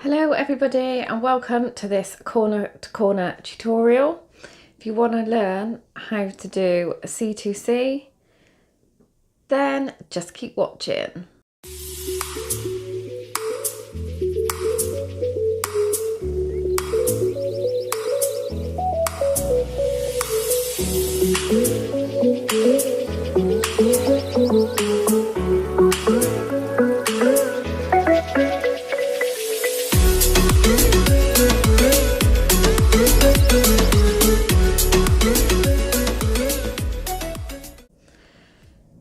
Hello everybody and welcome to this corner to corner tutorial. If you want to learn how to do a C2C, then just keep watching.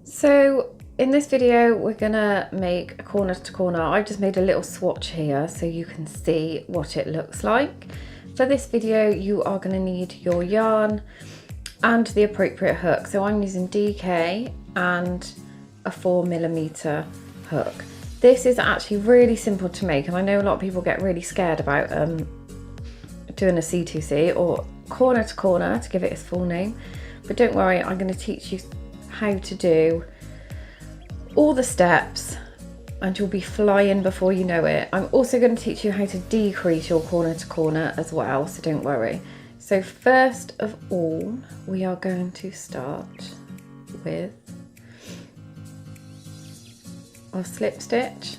So in this video we're gonna make a corner to corner. I've just made a little swatch here so you can see what it looks like. For this video you are going to need your yarn and the appropriate hook. So I'm using DK and a 4mm hook. This is actually really simple to make, and I know a lot of people get really scared about doing a C2C or corner to corner, to give it its full name, but don't worry, I'm going to teach you how to do all the steps and you'll be flying before you know it. I'm also going to teach you how to decrease your corner to corner as well, so don't worry. So first of all, we are going to start with our slip stitch.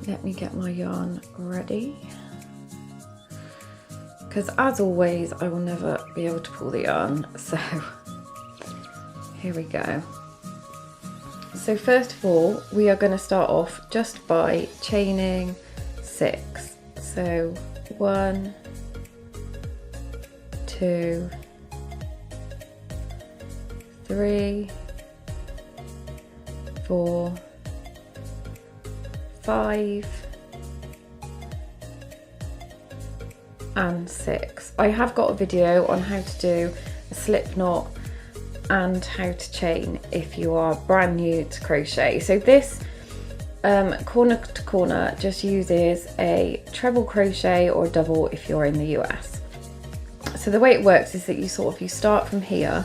Let me get my yarn ready, because as always I will never be able to pull the yarn, so here we go. So first of all, we are going to start off just by chaining 6. So 1, 2, 3, 4, 5 and 6. I have got a video on how to do a slip knot and how to chain if you are brand new to crochet. So this corner to corner just uses a treble crochet or double if you're in the US. So the way it works is that you start from here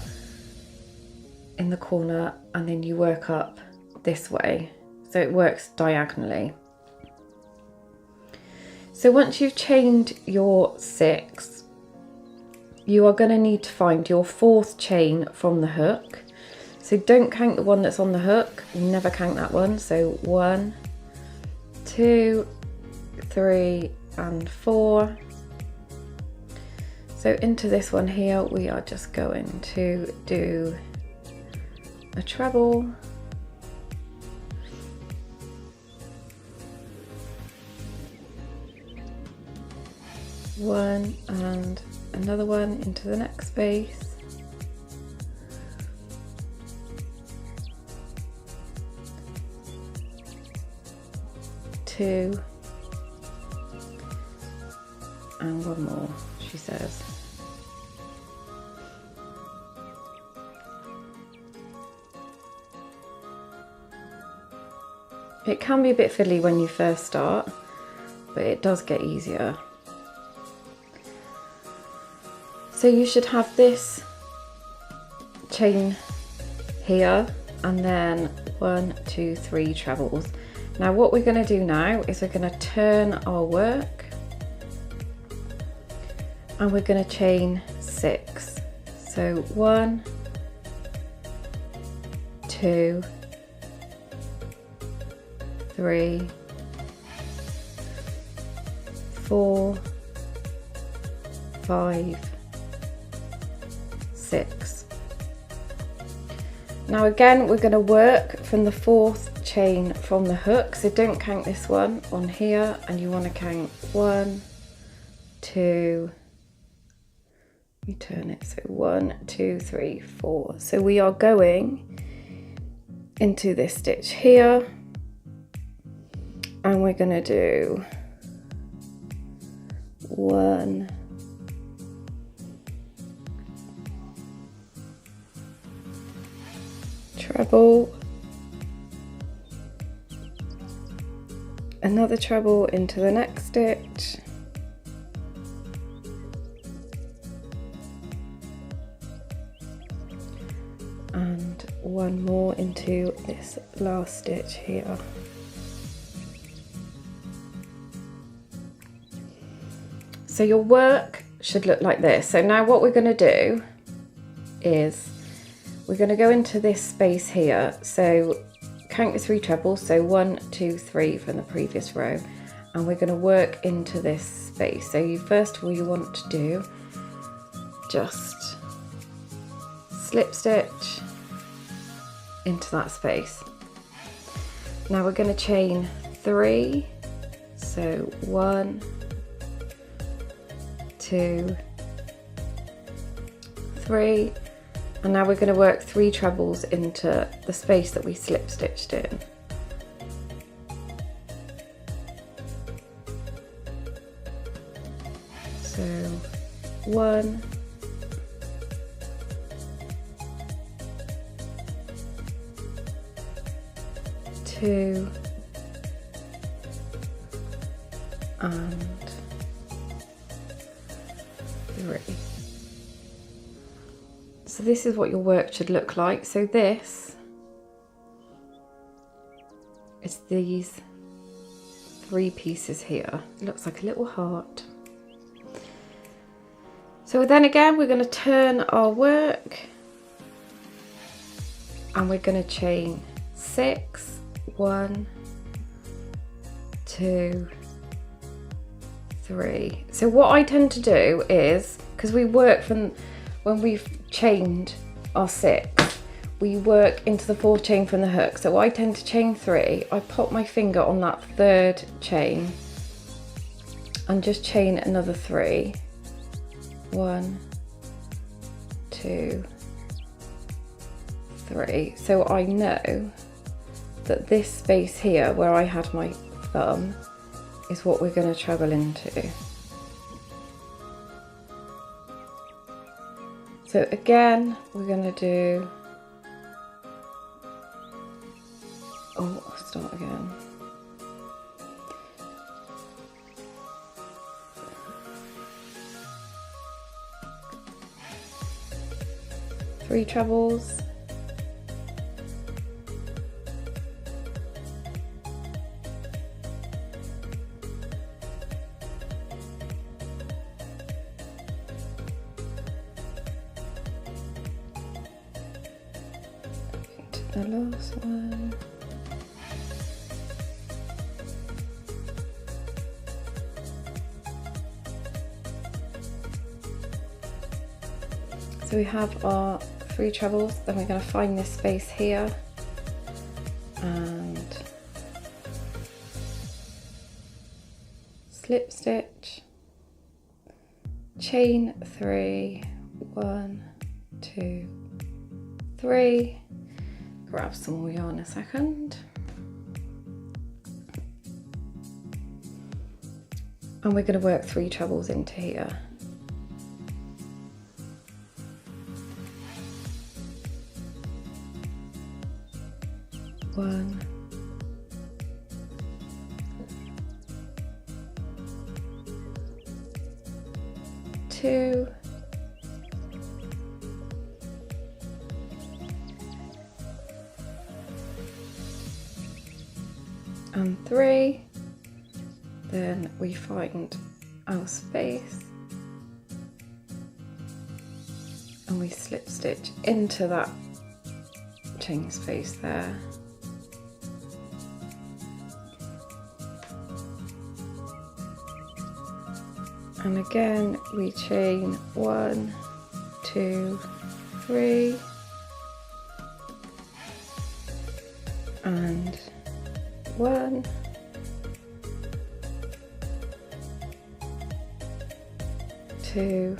in the corner and then you work up this way, so it works diagonally. So once you've chained your 6, you are going to need to find your 4th chain from the hook. So don't count the one that's on the hook, never count that one. So 1, 2, 3 and 4. So into this one here we are just going to do a treble, one and another one into the next space, two and one more, she says. It can be a bit fiddly when you first start, but it does get easier. So you should have this chain here and then 1, 2, 3 trebles. Now what we're going to do now is we're going to turn our work and we're going to chain 6. So 1, 2, 3, 4, 5, 6. Now again we're going to work from the 4th chain from the hook, so don't count this one on here, and you want to count 1, 2, you turn it, so 1, 2, 3, 4. So we are going into this stitch here and we're going to do 1, treble, another treble into the next stitch, and one more into this last stitch here. So your work should look like this. So now what we're going to do is we're going to go into this space here. So count your 3 trebles, so 1, 2, 3 from the previous row, and we're going to work into this space. So you first of all you want to do just slip stitch into that space. Now we're going to chain 3, so 1, 2, 3, and now we're going to work 3 trebles into the space that we slip stitched in. So 1, 2, and 3. So this is what your work should look like. So this is these 3 pieces here. It looks like a little heart. So then again, we're going to turn our work and we're going to chain 6, 1, 2, 3. So what I tend to do is, because we work from when we've chained our 6, we work into the 4th chain from the hook. So I tend to chain 3. I pop my finger on that 3rd chain and just chain another 3. 1, 2, 3. So I know that this space here where I had my thumb is what we're going to treble into. So again, we're going to do, oh, start again. Three trebles. The last one. So we have our 3 trebles, then we're going to find this space here and slip stitch, chain 3, 1, 2, 3. Grab some more yarn a second. And we're going to work 3 trebles into here. One, two, and 3. Then we find our space and we slip stitch into that chain space there. And again we chain 1, 2, 3, and 1, 2,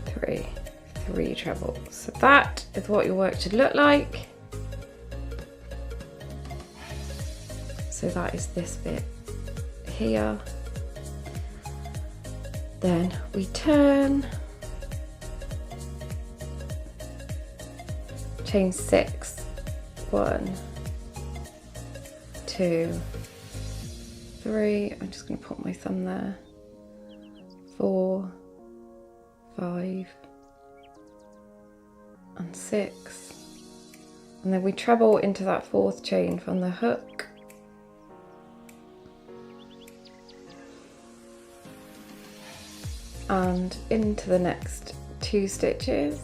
3, 3 trebles. So that is what your work should look like. So that is this bit here. Then we turn, chain 6, 1, 2, 3. I'm just going to put my thumb there. 4, 5, and 6. And then we treble into that 4th chain from the hook. and into the next 2 stitches.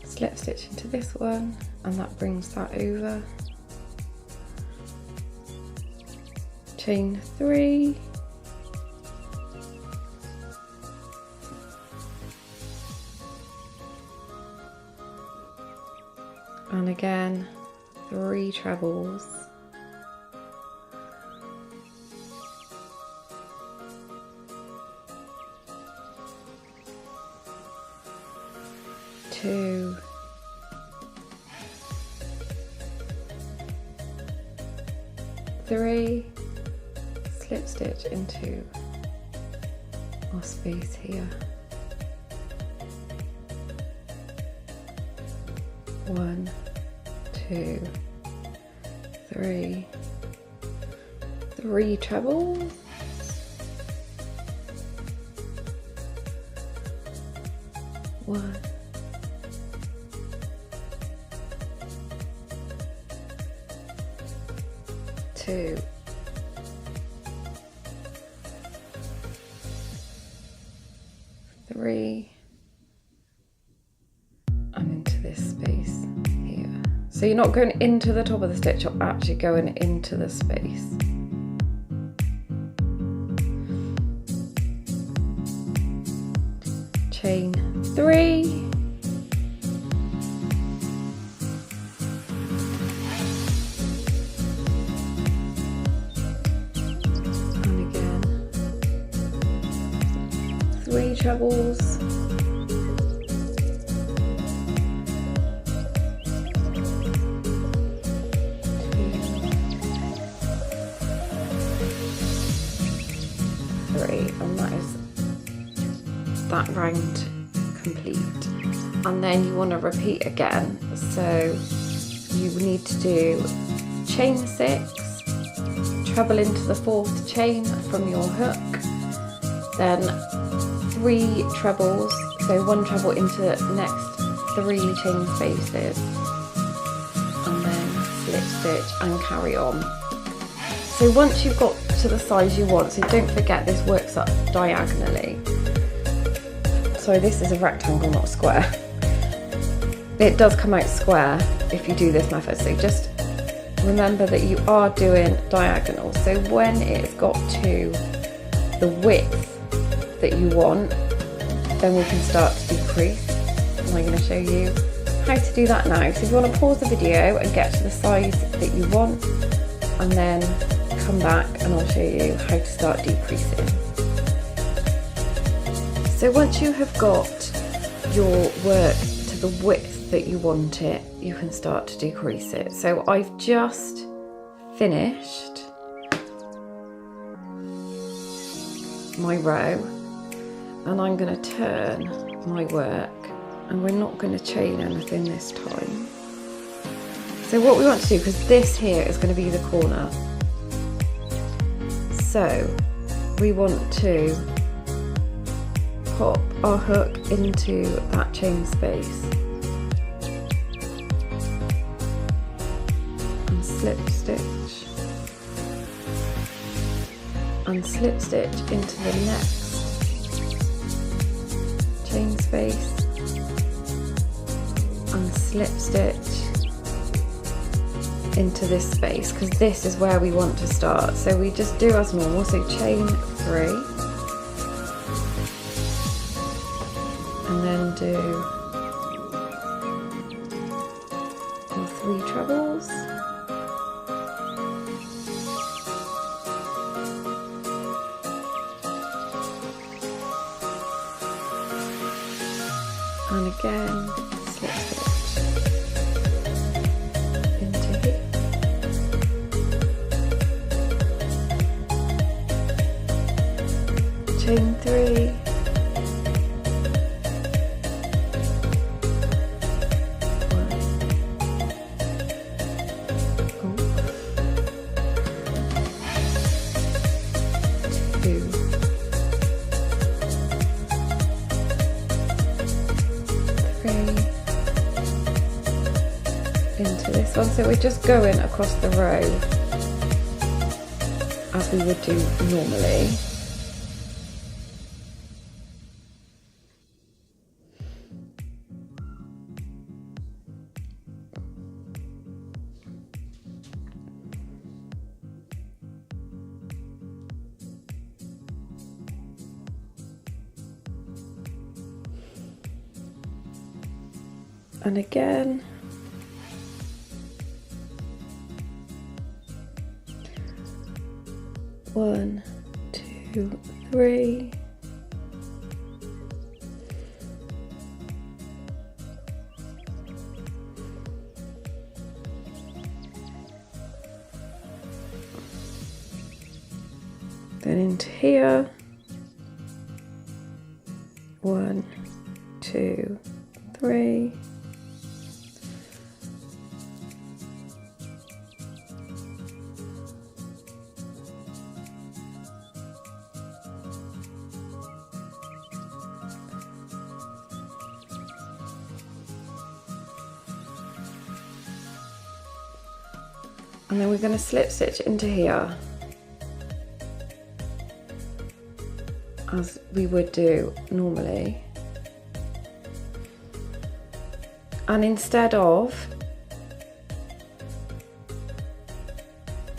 Slip stitch into this one, and that brings that over. Chain 3, and again 3 trebles, two, 3, slip stitch into our space here. 1, 2, 3, 3 trebles, 1, 2, 3, and into this space here. So you're not going into the top of the stitch, you're actually going into the space. Chain 3, and again 3 trebles, 3, and that is that round complete. And then you want to repeat again, so you need to do chain 6, treble into the 4th chain from your hook, then 3 trebles, so 1 treble into the next 3 chain spaces, and then slip stitch and carry on. So once you've got to the size you want, so don't forget this works up diagonally. So this is a rectangle, not a square. It does come out square if you do this method, so just remember that you are doing diagonal. So when it's got to the width that you want, then we can start to decrease. And I'm going to show you how to do that now. So if you want to pause the video and get to the size that you want, and then come back and I'll show you how to start decreasing. So once you have got your work to the width that you want it, you can start to decrease it. So I've just finished my row, and I'm going to turn my work, and we're not going to chain anything this time. So what we want to do, because this here is going to be the corner, so we want to pop our hook into that chain space and slip stitch and slip stitch into the next chain space and slip stitch into this space, because this is where we want to start. So we just do as normal, so chain 3 and then do our 3 trebles, and again slip stitch into here, chain 3, one, so we're just going across the row as we would do normally. And again, one, two, three, then into here, one, two, three, and then we're going to slip stitch into here as we would do normally. And instead of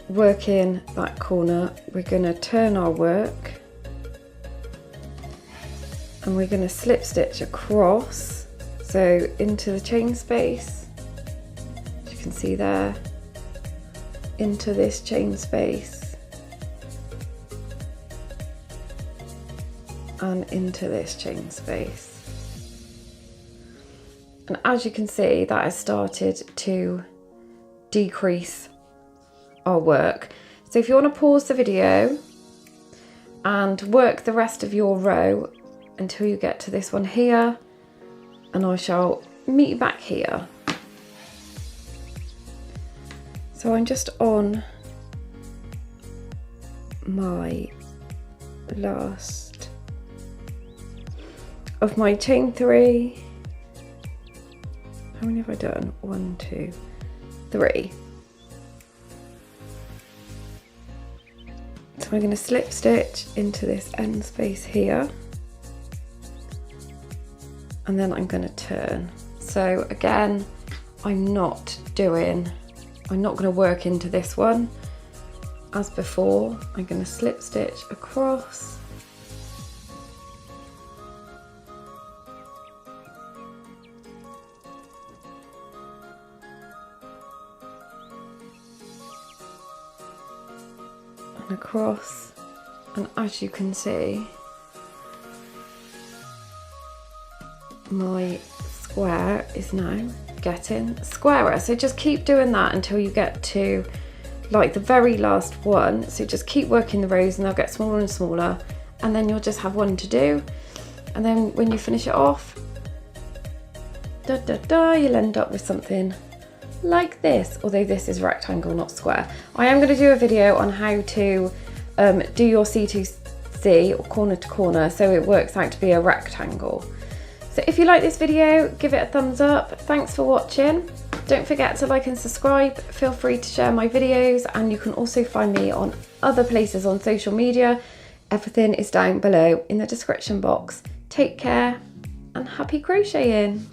working that corner, we're going to turn our work and we're going to slip stitch across, so into the chain space, as you can see there, into this chain space and into this chain space. And as you can see, that has started to decrease our work. So if you want to pause the video and work the rest of your row until you get to this one here, and I shall meet you back here. So I'm just on my last of my chain 3. How many have I done? 1, 2, 3. So I'm going to slip stitch into this end space here, and then I'm going to turn. So again, I'm not going to work into this one as before. I'm going to slip stitch across, and across, and as you can see, my square is now getting squarer. So just keep doing that until you get to like the very last one. So just keep working the rows and they'll get smaller and smaller, and then you'll just have one to do, and then when you finish it off, you'll end up with something like this, although this is rectangle, not square. I am going to do a video on how to do your C2C or corner to corner so it works out to be a rectangle. So if you like this video, give it a thumbs up. Thanks for watching. Don't forget to like and subscribe. Feel free to share my videos, and you can also find me on other places on social media. Everything is down below in the description box. Take care and happy crocheting.